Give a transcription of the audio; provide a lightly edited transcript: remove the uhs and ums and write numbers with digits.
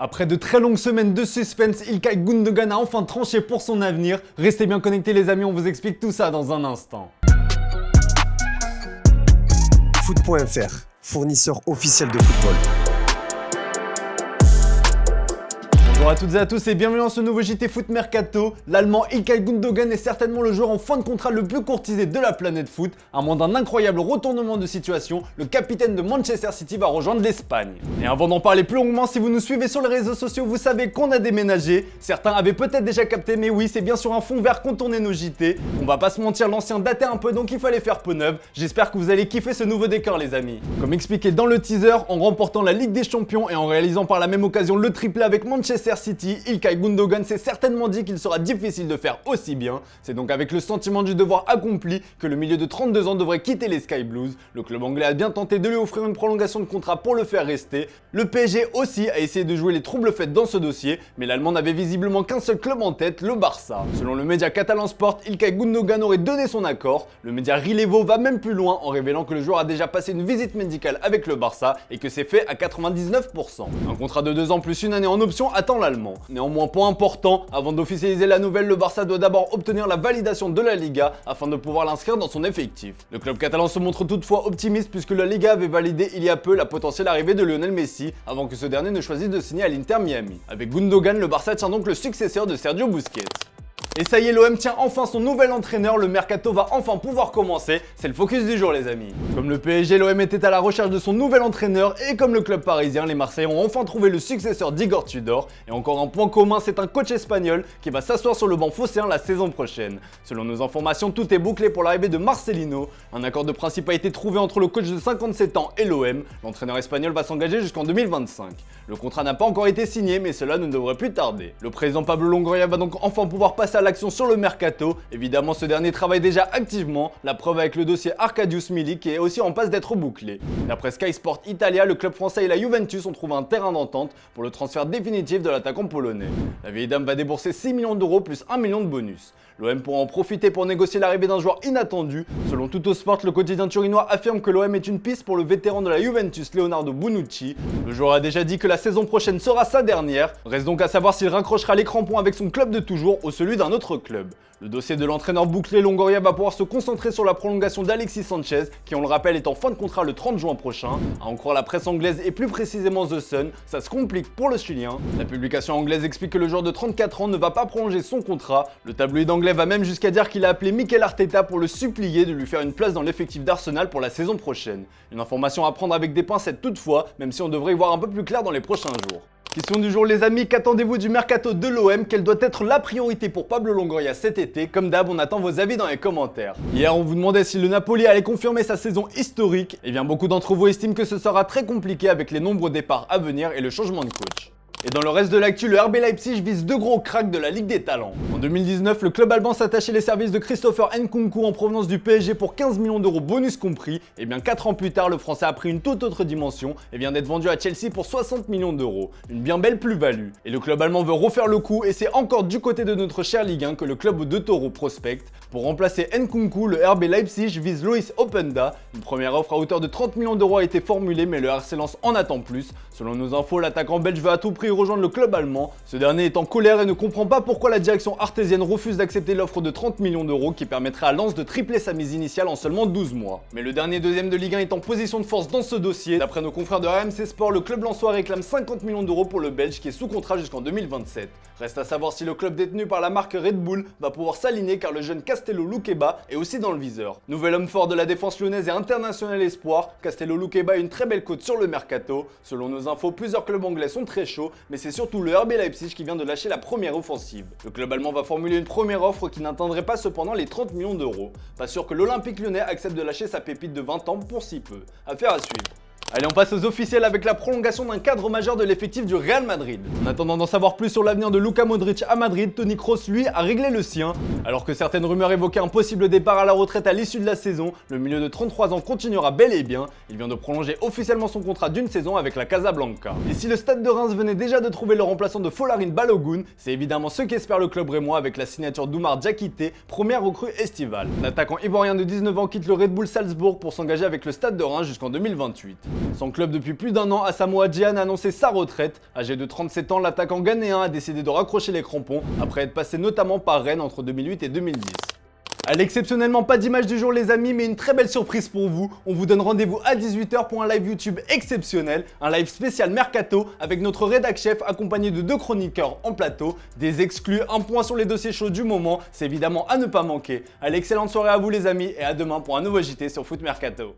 Après de très longues semaines de suspense, İlkay Gündoğan a enfin tranché pour son avenir. Restez bien connectés les amis, on vous explique tout ça dans un instant. Foot.fr, fournisseur officiel de football. Bonjour à toutes et à tous et bienvenue dans ce nouveau JT Foot Mercato. L'Allemand İlkay Gündoğan est certainement le joueur en fin de contrat le plus courtisé de la planète foot. À moins d'un incroyable retournement de situation, le capitaine de Manchester City va rejoindre l'Espagne. Et avant d'en parler plus longuement, si vous nous suivez sur les réseaux sociaux, vous savez qu'on a déménagé. Certains avaient peut-être déjà capté, mais oui, c'est bien sur un fond vert qu'on tournait nos JT. On va pas se mentir, l'ancien datait un peu, donc il fallait faire peau neuve. J'espère que vous allez kiffer ce nouveau décor les amis. Comme expliqué dans le teaser, en remportant la Ligue des Champions et en réalisant par la même occasion le triplé avec Manchester City, İlkay Gündoğan s'est certainement dit qu'il sera difficile de faire aussi bien. C'est donc avec le sentiment du devoir accompli que le milieu de 32 ans devrait quitter les Sky Blues. Le club anglais a bien tenté de lui offrir une prolongation de contrat pour le faire rester. Le PSG aussi a essayé de jouer les troubles faits dans ce dossier, mais l'Allemand n'avait visiblement qu'un seul club en tête, le Barça. Selon le média catalan Sport, İlkay Gündoğan aurait donné son accord. Le média Relevo va même plus loin en révélant que le joueur a déjà passé une visite médicale avec le Barça et que c'est fait à 99%. Un contrat de 2 ans plus une année en option attend l'Allemand. Néanmoins, point important, avant d'officialiser la nouvelle, le Barça doit d'abord obtenir la validation de la Liga afin de pouvoir l'inscrire dans son effectif. Le club catalan se montre toutefois optimiste puisque la Liga avait validé il y a peu la potentielle arrivée de Lionel Messi avant que ce dernier ne choisisse de signer à l'Inter Miami. Avec Gündoğan, le Barça tient donc le successeur de Sergio Busquets. Et ça y est, l'OM tient enfin son nouvel entraîneur, le mercato va enfin pouvoir commencer, c'est le focus du jour les amis. Comme le PSG, l'OM était à la recherche de son nouvel entraîneur et comme le club parisien, les Marseillais ont enfin trouvé le successeur d'Igor Tudor. Et encore un point commun, c'est un coach espagnol qui va s'asseoir sur le banc phocéen la saison prochaine. Selon nos informations, tout est bouclé pour l'arrivée de Marcelino. Un accord de principe a été trouvé entre le coach de 57 ans et l'OM. L'entraîneur espagnol va s'engager jusqu'en 2025. Le contrat n'a pas encore été signé, mais cela ne devrait plus tarder. Le président Pablo Longoria va donc enfin pouvoir passer à l'action sur le mercato. Évidemment, ce dernier travaille déjà activement, la preuve avec le dossier Arkadiusz Milik qui est aussi en passe d'être bouclé. D'après Sky Sport Italia, le club français et la Juventus ont trouvé un terrain d'entente pour le transfert définitif de l'attaquant polonais. La vieille dame va débourser 6 millions d'euros plus 1 million de bonus. L'OM pourra en profiter pour négocier l'arrivée d'un joueur inattendu. Selon Tuttosport, le quotidien turinois affirme que l'OM est une piste pour le vétéran de la Juventus, Leonardo Bonucci. Le joueur a déjà dit que la saison prochaine sera sa dernière. Reste donc à savoir s'il raccrochera les crampons avec son club de toujours ou celui d'un autre club. Le dossier de l'entraîneur bouclé, Longoria va pouvoir se concentrer sur la prolongation d'Alexis Sanchez, qui on le rappelle est en fin de contrat le 30 juin prochain. À en croire la presse anglaise et plus précisément The Sun, ça se complique pour le Chilien. La publication anglaise explique que le joueur de 34 ans ne va pas prolonger son contrat. Le tabloïd anglais va même jusqu'à dire qu'il a appelé Mikel Arteta pour le supplier de lui faire une place dans l'effectif d'Arsenal pour la saison prochaine. Une information à prendre avec des pincettes toutefois, même si on devrait y voir un peu plus clair dans les prochains jours. Question du jour les amis, qu'attendez-vous du mercato de l'OM? Quelle doit être la priorité pour Pablo Longoria cet été? Comme d'hab, on attend vos avis dans les commentaires. Hier, on vous demandait si le Napoli allait confirmer sa saison historique. Et bien beaucoup d'entre vous estiment que ce sera très compliqué avec les nombreux départs à venir et le changement de coach. Et dans le reste de l'actu, le RB Leipzig vise 2 gros cracks de la Ligue des Talents. En 2019, le club allemand s'attachait les services de Christopher Nkunku en provenance du PSG pour 15 millions d'euros bonus compris. Et bien 4 ans plus tard, le Français a pris une toute autre dimension et vient d'être vendu à Chelsea pour 60 millions d'euros. Une bien belle plus-value. Et le club allemand veut refaire le coup et c'est encore du côté de notre cher Ligue 1 que le club de Taureau prospecte. Pour remplacer Nkunku, le RB Leipzig vise Loïs Openda. Une première offre à hauteur de 30 millions d'euros a été formulée mais le RC Lens en attend plus. Selon nos infos, l'attaquant belge veut à tout prix rejoindre le club allemand. Ce dernier est en colère et ne comprend pas pourquoi la direction artésienne refuse d'accepter l'offre de 30 millions d'euros qui permettrait à Lens de tripler sa mise initiale en seulement 12 mois. Mais le dernier deuxième de Ligue 1 est en position de force dans ce dossier. D'après nos confrères de RMC Sport, le club lensois réclame 50 millions d'euros pour le Belge qui est sous contrat jusqu'en 2027. Reste à savoir si le club détenu par la marque Red Bull va pouvoir s'aligner car le jeune Castello Luqueba est aussi dans le viseur. Nouvel homme fort de la défense lyonnaise et international espoir, Castello Luqueba a une très belle cote sur le mercato. Selon nos infos, plusieurs clubs anglais sont très chauds, mais c'est surtout le RB Leipzig qui vient de lâcher la première offensive. Le club allemand va formuler une première offre qui n'atteindrait pas cependant les 30 millions d'euros. Pas sûr que l'Olympique lyonnais accepte de lâcher sa pépite de 20 ans pour si peu. Affaire à suivre. Allez, on passe aux officiels avec la prolongation d'un cadre majeur de l'effectif du Real Madrid. En attendant d'en savoir plus sur l'avenir de Luka Modric à Madrid, Toni Kroos, lui, a réglé le sien. Alors que certaines rumeurs évoquaient un possible départ à la retraite à l'issue de la saison, le milieu de 33 ans continuera bel et bien. Il vient de prolonger officiellement son contrat d'une saison avec la Casablanca. Et si le Stade de Reims venait déjà de trouver le remplaçant de Folarin Balogun, c'est évidemment ce qu'espère le club rémois avec la signature d'Oumar Diakité, première recrue estivale. L'attaquant ivoirien de 19 ans quitte le Red Bull Salzbourg pour s'engager avec le Stade de Reims jusqu'en 2028. Son club depuis plus d'1 an, Asamoah Gyan, a annoncé sa retraite. Âgé de 37 ans, l'attaquant ghanéen a décidé de raccrocher les crampons après être passé notamment par Rennes entre 2008 et 2010. Allez, exceptionnellement pas d'image du jour les amis, mais une très belle surprise pour vous. On vous donne rendez-vous à 18 h pour un live YouTube exceptionnel, un live spécial Mercato avec notre rédac chef accompagné de 2 chroniqueurs en plateau, des exclus, un point sur les dossiers chauds du moment, c'est évidemment à ne pas manquer. Allez, excellente soirée à vous les amis et à demain pour un nouveau JT sur Foot Mercato.